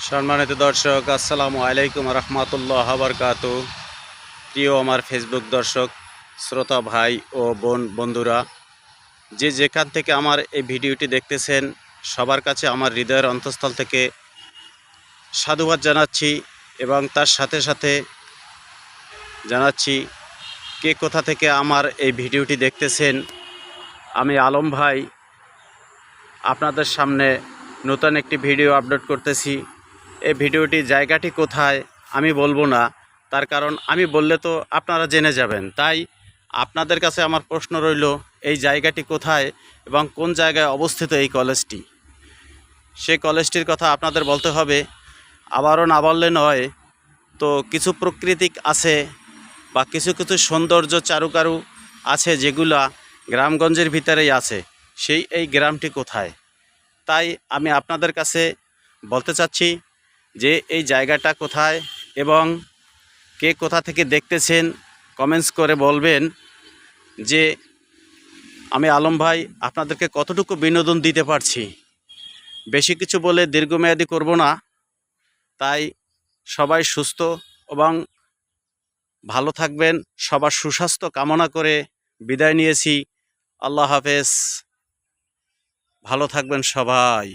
সম্মানিত দর্শক, আসসালামু আলাইকুম রহমতুল্লাহ বারকাতু। প্রিয় আমার ফেসবুক দর্শক, শ্রোতা ভাই ও বন্ধুরা, যে যেখান থেকে আমার এই ভিডিওটি দেখতেছেন, সবার কাছে আমার হৃদয়ের অন্তঃস্থল থেকে সাধুবাদ জানাচ্ছি এবং তার সাথে সাথে জানাচ্ছি কে কোথা থেকে আমার এই ভিডিওটি দেখতেছেন। আমি আলম ভাই আপনাদের সামনে নতুন একটি ভিডিও আপলোড করতেছি। এই ভিডিওটি জায়গাটি কোথায় আমি বলবো না, তার কারণ আমি বললে তো আপনারা জেনে যাবেন। তাই আপনাদের কাছে আমার প্রশ্ন রইল, এই জায়গাটি কোথায় এবং কোন জায়গায় অবস্থিত এই কলেজটি। সেই কলেজটির কথা আপনাদের বলতে হবে। আবারও না বললে নয়, তো কিছু প্রাকৃতিক আছে বা কিছু কিছু সৌন্দর্য চারুকারু আছে যেগুলা গ্রামগঞ্জের ভিতরেই আছে। এই গ্রামটি কোথায়, তাই আমি আপনাদের কাছে বলতে চাচ্ছি যে এই জায়গাটা কোথায় এবং কে কোথা থেকে দেখতেছেন কমেন্টস করে বলবেন যে আমি আলম ভাই আপনাদেরকে কতটুকু বিনোদন দিতে পারছি। বেশি কিছু বলে দীর্ঘমেয়াদী করব না, তাই সবাই সুস্থ এবং ভালো থাকবেন, সবার সুস্বাস্থ্য কামনা করে বিদায় নিয়েছি। আল্লাহ হাফেজ, ভালো থাকবেন সবাই।